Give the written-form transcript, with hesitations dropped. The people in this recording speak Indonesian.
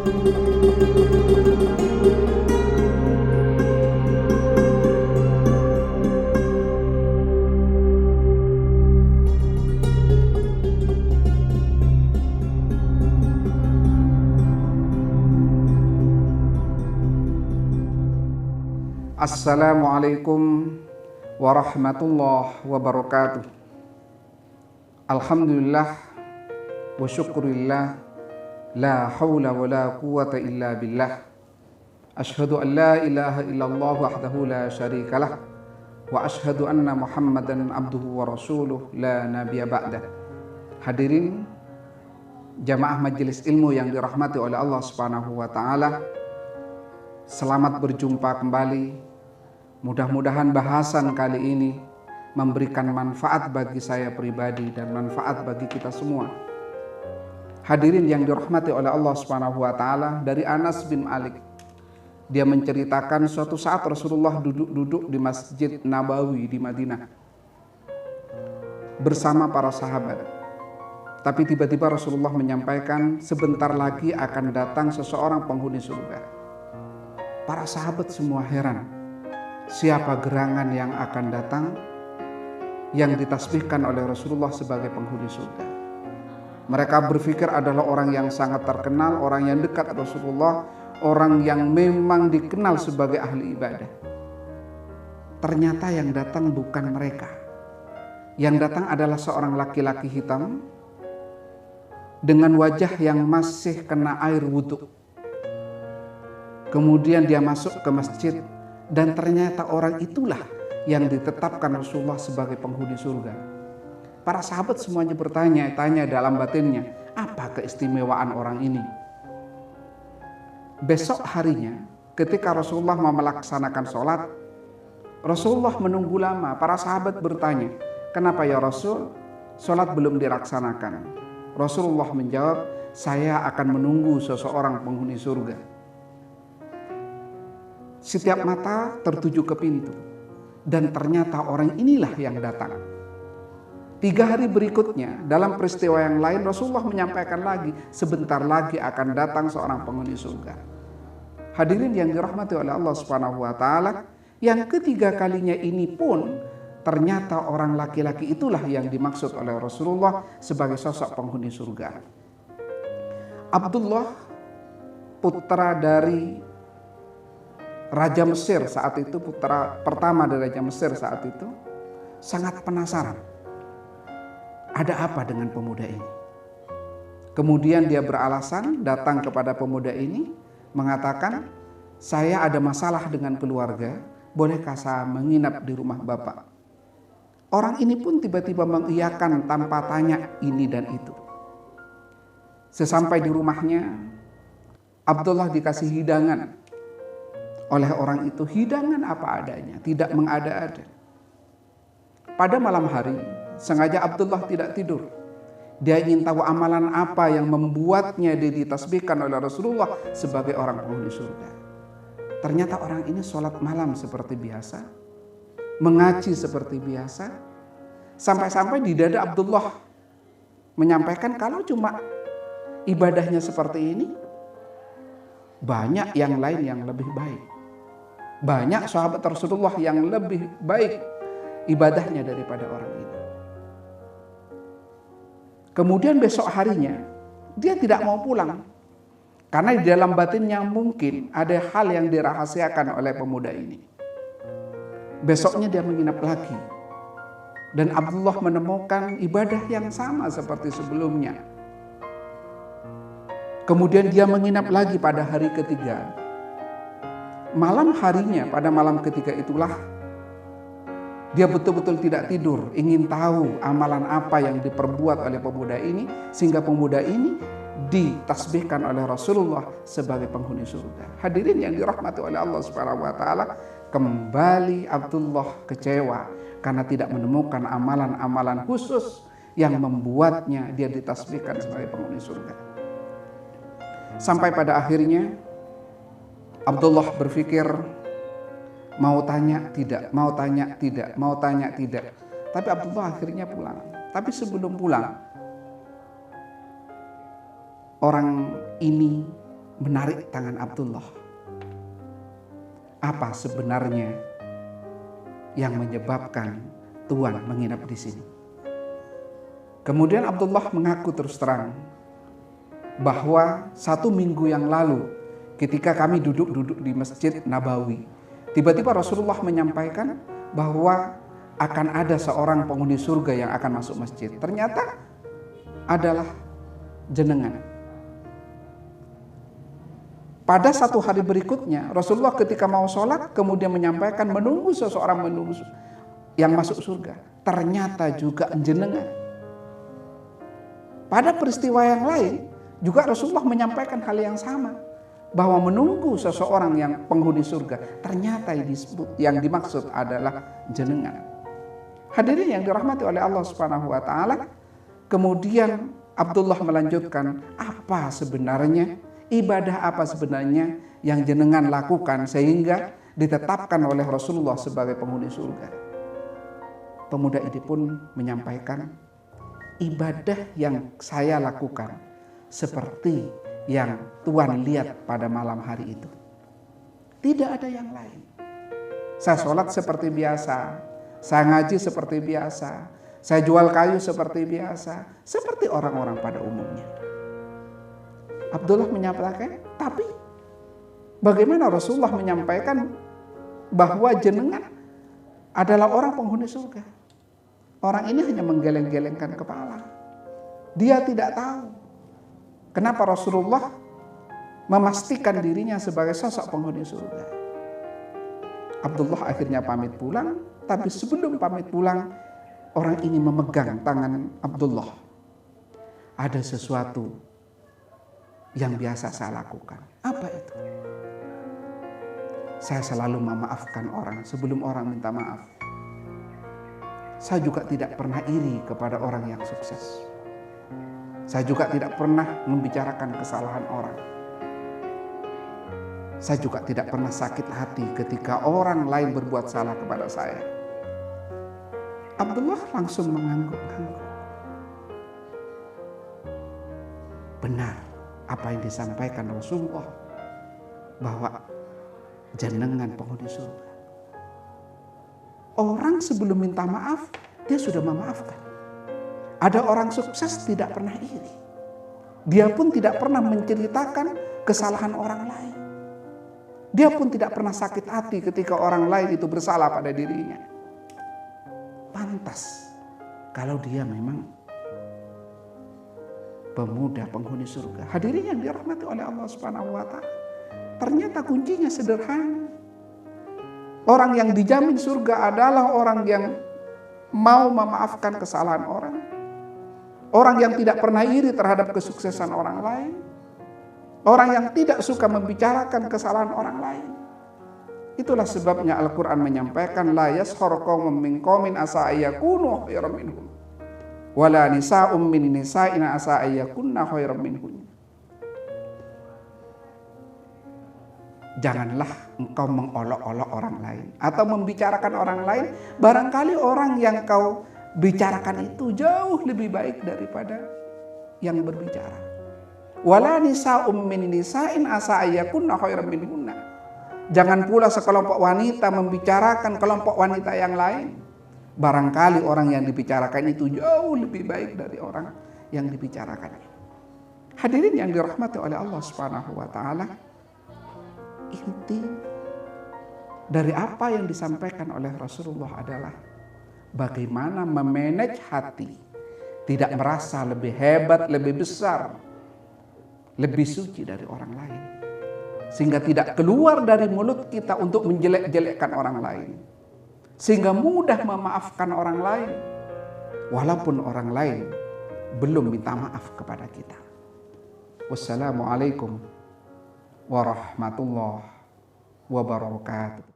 Assalamualaikum warahmatullahi wabarakatuh. Alhamdulillah wa syukurillah, la hawla wa la quwata illa billah. Ashhadu an la ilaha illallah wahdahu la syarikalah, wa ashhadu anna Muhammadan abduhu wa rasuluh la nabiyya ba'dah. Hadirin jamaah majelis ilmu yang dirahmati oleh Allah Subhanahu wa taala, selamat berjumpa kembali. Mudah-mudahan bahasan kali ini memberikan manfaat bagi saya pribadi dan manfaat bagi kita semua. Hadirin yang dirahmati oleh Allah Subhanahu wa taala, dari Anas bin Malik, dia menceritakan suatu saat Rasulullah duduk di Masjid Nabawi di Madinah bersama para sahabat. Tapi tiba-tiba Rasulullah menyampaikan, sebentar lagi akan datang seseorang penghuni surga. Para sahabat semua heran. Siapa gerangan yang akan datang yang ditasbihkan oleh Rasulullah sebagai penghuni surga? Mereka berpikir adalah orang yang sangat terkenal, orang yang dekat Rasulullah, orang yang memang dikenal sebagai ahli ibadah. Ternyata yang datang bukan mereka. Yang datang adalah seorang laki-laki hitam dengan wajah yang masih kena air wudhu. Kemudian dia masuk ke masjid, dan ternyata orang itulah yang ditetapkan Rasulullah sebagai penghuni surga. Para sahabat semuanya bertanya dalam batinnya, apa keistimewaan orang ini? Besok harinya ketika Rasulullah mau melaksanakan sholat, Rasulullah menunggu lama. Para sahabat bertanya, kenapa ya Rasul, sholat belum dilaksanakan? Rasulullah menjawab, saya akan menunggu seseorang penghuni surga. Setiap mata tertuju ke pintu, dan ternyata orang inilah yang datang. 3 hari berikutnya, dalam peristiwa yang lain, Rasulullah menyampaikan lagi, sebentar lagi akan datang seorang penghuni surga. Hadirin yang dirahmati oleh Allah Subhanahu wa taala, yang ketiga kalinya ini pun ternyata orang laki-laki itulah yang dimaksud oleh Rasulullah sebagai sosok penghuni surga. Abdullah, putra dari Raja Mesir saat itu, putra pertama dari Raja Mesir saat itu, sangat penasaran. Ada apa dengan pemuda ini? Kemudian dia beralasan datang kepada pemuda ini, mengatakan, saya ada masalah dengan keluarga, bolehkah saya menginap di rumah Bapak? Orang ini pun tiba-tiba mengiyakan tanpa tanya ini dan itu. Sesampai di rumahnya, Abdullah dikasih hidangan oleh orang itu, hidangan apa adanya, tidak mengada-ada. Pada malam hari, sengaja Abdullah tidak tidur. Dia ingin tahu amalan apa yang membuatnya dia ditasbihkan oleh Rasulullah sebagai orang penghuni surga. Ternyata orang ini sholat malam seperti biasa, mengaji seperti biasa, sampai-sampai di dada Abdullah menyampaikan, kalau cuma ibadahnya seperti ini, banyak yang lain yang lebih baik. Banyak sahabat Rasulullah yang lebih baik ibadahnya daripada orang ini. Kemudian besok harinya dia tidak mau pulang, karena di dalam batinnya mungkin ada hal yang dirahasiakan oleh pemuda ini. Besoknya dia menginap lagi, dan Abdullah menemukan ibadah yang sama seperti sebelumnya. Kemudian dia menginap lagi pada hari ketiga. Malam harinya, pada malam ketiga itulah dia betul-betul tidak tidur, ingin tahu amalan apa yang diperbuat oleh pemuda ini, sehingga pemuda ini ditasbihkan oleh Rasulullah sebagai penghuni surga. Hadirin yang dirahmati oleh Allah Subhanahu wa taala, kembali Abdullah kecewa karena tidak menemukan amalan-amalan khusus yang membuatnya dia ditasbihkan sebagai penghuni surga. Sampai pada akhirnya Abdullah berpikir, mau tanya tidak, mau tanya tidak, mau tanya tidak. Tapi Abdullah akhirnya pulang. Tapi sebelum pulang, orang ini menarik tangan Abdullah. Apa sebenarnya yang menyebabkan Tuan menginap di sini? Kemudian Abdullah mengaku terus terang bahwa 1 minggu yang lalu ketika kami duduk-duduk di Masjid Nabawi, tiba-tiba Rasulullah menyampaikan bahwa akan ada seorang penghuni surga yang akan masuk masjid. Ternyata adalah jenengan. Pada 1 hari berikutnya, Rasulullah ketika mau sholat kemudian menyampaikan menunggu seseorang yang masuk surga. Ternyata juga jenengan. Pada peristiwa yang lain juga Rasulullah menyampaikan hal yang sama, bahwa menunggu seseorang yang penghuni surga. Ternyata yang dimaksud adalah jenengan. Hadirin yang dirahmati oleh Allah Subhanahu wa taala, kemudian Abdullah melanjutkan, apa sebenarnya, ibadah apa sebenarnya yang jenengan lakukan sehingga ditetapkan oleh Rasulullah sebagai penghuni surga. Pemuda ini pun menyampaikan, ibadah yang saya lakukan seperti yang Tuhan lihat pada malam hari itu. Tidak ada yang lain. Saya sholat seperti biasa, saya ngaji seperti biasa, saya jual kayu seperti biasa, seperti orang-orang pada umumnya. Abdullah menyampaikan, tapi bagaimana Rasulullah menyampaikan bahwa jenengan adalah orang penghuni surga? Orang ini hanya menggeleng-gelengkan kepala. Dia tidak tahu kenapa Rasulullah memastikan dirinya sebagai sosok penghuni surga. Abdullah akhirnya pamit pulang, tapi sebelum pamit pulang, orang ini memegang tangan Abdullah. Ada sesuatu yang biasa saya lakukan. Apa itu? Saya selalu memaafkan orang sebelum orang minta maaf. Saya juga tidak pernah iri kepada orang yang sukses. Saya juga tidak pernah membicarakan kesalahan orang. Saya juga tidak pernah sakit hati ketika orang lain berbuat salah kepada saya. Abdullah langsung mengangguk-angguk. Benar apa yang disampaikan Rasulullah, bahwa jenengan penghuni surga. Orang sebelum minta maaf, dia sudah memaafkan. Ada orang sukses tidak pernah iri. Dia pun tidak pernah menceritakan kesalahan orang lain. Dia pun tidak pernah sakit hati ketika orang lain itu bersalah pada dirinya. Pantas kalau dia memang pemuda penghuni surga. Hadirin yang dirahmati oleh Allah Subhanahu wa taala. Ternyata kuncinya sederhana. Orang yang dijamin surga adalah orang yang mau memaafkan kesalahan orang. Orang yang tidak pernah iri terhadap kesuksesan orang lain. Orang yang tidak suka membicarakan kesalahan orang lain. Itulah sebabnya Al-Quran menyampaikan, la yashar qaumun min qaumin asa ayyakunu khairan minhum wala nisa'um min nisa'in asa ayyakunna khairan minhum. Janganlah engkau mengolok-olok orang lain atau membicarakan orang lain, barangkali orang yang kau bicarakan itu jauh lebih baik daripada yang berbicara. Wala nisa'um min nisa'in asa ayyakunna khairan minhunna. Jangan pula sekelompok wanita membicarakan kelompok wanita yang lain. Barangkali orang yang dibicarakan itu jauh lebih baik dari orang yang dibicarakan. Hadirin yang dirahmati oleh Allah Subhanahu wa taala, inti dari apa yang disampaikan oleh Rasulullah adalah bagaimana memanage hati, tidak merasa lebih hebat, lebih besar, lebih suci dari orang lain, sehingga tidak keluar dari mulut kita untuk menjelek-jelekkan orang lain, sehingga mudah memaafkan orang lain walaupun orang lain belum minta maaf kepada kita. Wassalamualaikum warahmatullahi wabarakatuh.